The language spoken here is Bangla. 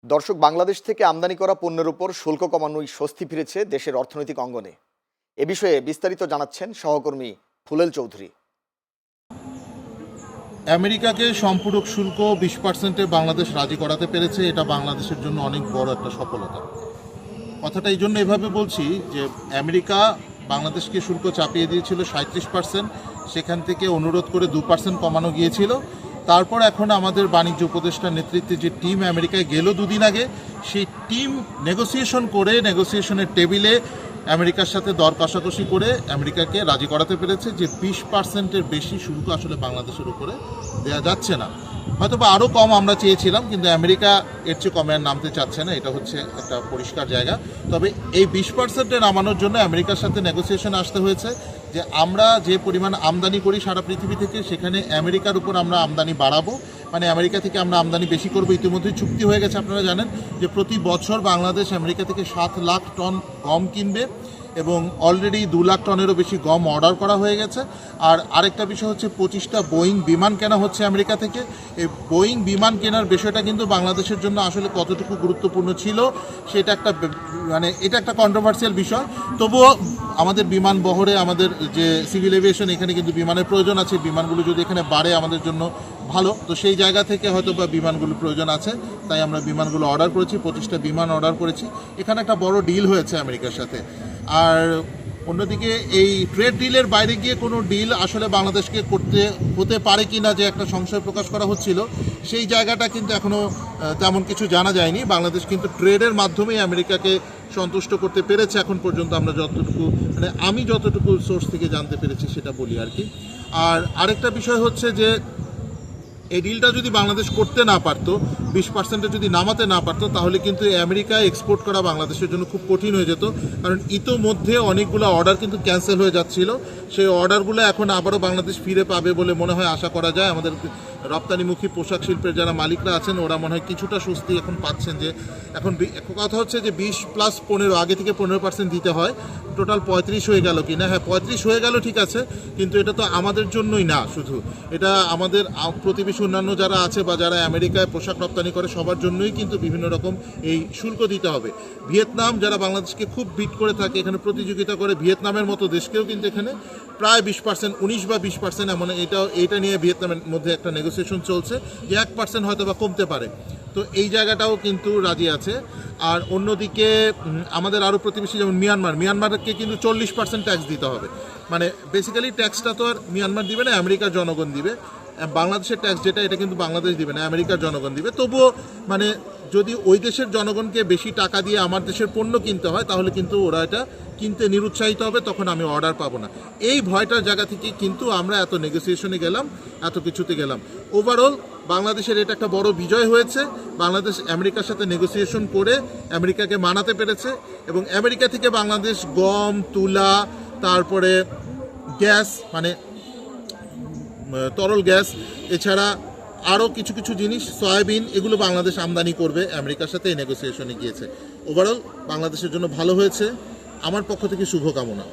দর্শক, বাংলাদেশ থেকে আমদানি করা পণ্যের উপর শুল্ক কমানোয় স্বস্তি ফিরেছে দেশের অর্থনৈতিক অঙ্গনে। এ বিষয়ে বিস্তারিত জানাচ্ছেন সহকর্মী ফুলেল চৌধুরী। আমেরিকাকে সম্পূরক শুল্ক 20%-এ বাংলাদেশ রাজি করাতে পেরেছে। এটা বাংলাদেশের জন্য অনেক বড় একটা সফলতা। কথাটা এই জন্য এভাবে বলছি যে আমেরিকা বাংলাদেশকে শুল্ক চাপিয়ে দিয়েছিল 37%, সেখান থেকে অনুরোধ করে 2% কমানো গিয়েছিল। তারপর এখন আমাদের বাণিজ্য উপদেষ্টার নেতৃত্বে যে টিম আমেরিকায় গেল দুদিন আগে, সেই টিম নেগোসিয়েশন করে নেগোসিয়েশনের টেবিলে আমেরিকার সাথে দর কষাকষি করে আমেরিকাকে রাজি করাতে পেরেছে যে 20%-এর বেশি শুল্ক আসলে বাংলাদেশের উপরে দেওয়া যাচ্ছে না। হয়তো বা আরও কম আমরা চেয়েছিলাম, কিন্তু আমেরিকা এর চেয়ে কমে আর নামতে চাচ্ছে না, এটা হচ্ছে একটা পরিষ্কার জায়গা। তবে এই 20%-এ নামানোর জন্য আমেরিকার সাথে নেগোসিয়েশন আসতে হয়েছে যে আমরা যে পরিমাণ আমদানি করি সারা পৃথিবী থেকে, সেখানে আমেরিকার উপর আমরা আমদানি বাড়াবো, মানে আমেরিকা থেকে আমরা আমদানি বেশি করবো। ইতিমধ্যেই চুক্তি হয়ে গেছে, আপনারা জানেন যে প্রতি বছর বাংলাদেশ আমেরিকা থেকে 7 লাখ টন গম কিনবে এবং অলরেডি 2 লাখ টনেরও বেশি গম অর্ডার করা হয়ে গেছে। আর আরেকটা বিষয় হচ্ছে 25টা বোয়িং বিমান কেনা হচ্ছে আমেরিকা থেকে। এই বোয়িং বিমান কেনার বিষয়টা কিন্তু বাংলাদেশের জন্য আসলে কতটুকু গুরুত্বপূর্ণ ছিল সেটা একটা এটা একটা কন্ট্রোভার্সিয়াল বিষয়। তবুও আমাদের বিমান বহরে আমাদের যে সিভিল এভিয়েশন, এখানে কিন্তু বিমানের প্রয়োজন আছে। বিমানগুলো যদি এখানে বাড়ে আমাদের জন্য ভালো, তো সেই জায়গা থেকে হয়তো বা বিমানগুলো প্রয়োজন আছে, তাই আমরা বিমানগুলো অর্ডার করেছি। 25টা বিমান অর্ডার করেছি। এখানে একটা বড় ডিল হয়েছে আমেরিকার সাথে। আর অন্যদিকে এই ট্রেড ডিলের বাইরে গিয়ে কোনো ডিল আসলে বাংলাদেশকে করতে হতে পারে কি না, যে একটা সংশয় প্রকাশ করা হচ্ছিল, সেই জায়গাটা কিন্তু এখনও তেমন কিছু জানা যায়নি। বাংলাদেশ কিন্তু ট্রেডের মাধ্যমেই আমেরিকাকে সন্তুষ্ট করতে পেরেছে এখন পর্যন্ত, আমরা যতটুকু আমি যতটুকু সোর্স থেকে জানতে পেরেছি সেটা বলি আর কি। আর আরেকটা বিষয় হচ্ছে যে এই ডিলটা যদি বাংলাদেশ করতে না পারতো, 20%-এ যদি নামাতে না পারতো, তাহলে কিন্তু আমেরিকায় এক্সপোর্ট করা বাংলাদেশের জন্য খুব কঠিন হয়ে যেত। কারণ ইতোমধ্যে অনেকগুলো অর্ডার কিন্তু ক্যান্সেল হয়ে যাচ্ছিল। সেই অর্ডারগুলো এখন আবারও বাংলাদেশ ফিরে পাবে বলে মনে হয়, আশা করা যায়। আমাদের রপ্তানিমুখী পোশাক শিল্পের যারা মালিকরা আছেন, ওরা মনে হয় কিছুটা স্বস্তি এখন পাচ্ছেন যে এখন কথা হচ্ছে যে 20+15, আগে থেকে 15% দিতে হয়। টোটাল 35 হয়ে গেল কি না? হ্যাঁ, 35 হয়ে গেল, ঠিক আছে, কিন্তু এটা তো আমাদের জন্যই না শুধু, এটা আমাদের প্রতিবেশী অন্যান্য যারা আছে বা যারা আমেরিকায় পোশাক রপ্তানি করে সবার জন্যই কিন্তু বিভিন্ন রকম এই শুল্ক দিতে হবে। ভিয়েতনাম, যারা বাংলাদেশকে খুব বিট করে থাকে, এখানে প্রতিযোগিতা করে, ভিয়েতনামের মতো দেশকেও কিন্তু এখানে প্রায় 20%, 19 বা 20% এমন, এটা নিয়ে ভিয়েতনামের মধ্যে একটা নেগোসিয়েশন চলছে যে 1% হয়তো বা কমতে পারে। তো এই জায়গাটাও কিন্তু রাজি আছে। আর অন্যদিকে আমাদের আরও প্রতিবেশী যেমন মিয়ানমারকে কিন্তু 40% ট্যাক্স দিতে হবে। মানে বেসিক্যালি ট্যাক্সটা তো আর মিয়ানমার দিবে না, আমেরিকার জনগণ দিবে। বাংলাদেশের ট্যাক্স যেটা, এটা কিন্তু বাংলাদেশ দিবে না, আমেরিকার জনগণ দিবে। তবুও যদি ওই দেশের জনগণকে বেশি টাকা দিয়ে আমার দেশের পণ্য কিনতে হয়, তাহলে কিন্তু ওরা এটা কিনতে নিরুৎসাহিত হবে, তখন আমি অর্ডার পাবো না। এই ভয়টার জায়গা থেকে কিন্তু আমরা এত নেগোসিয়েশনে গেলাম, এত কিছুতে গেলাম। ওভারঅল বাংলাদেশের এটা একটা বড় বিজয় হয়েছে। বাংলাদেশ আমেরিকার সাথে নেগোসিয়েশন করে আমেরিকাকে মানাতে পেরেছে, এবং আমেরিকা থেকে বাংলাদেশ গম, তুলা, তারপরে গ্যাস, তরল গ্যাস, এছাড়া আরও কিছু কিছু জিনিস, সয়াবিন, এগুলো বাংলাদেশ আমদানি করবে আমেরিকার সাথে এই নেগোসিয়েশনে গিয়েছে। ওভারঅল বাংলাদেশের জন্য ভালো হয়েছে। আমার পক্ষ থেকে শুভকামনা।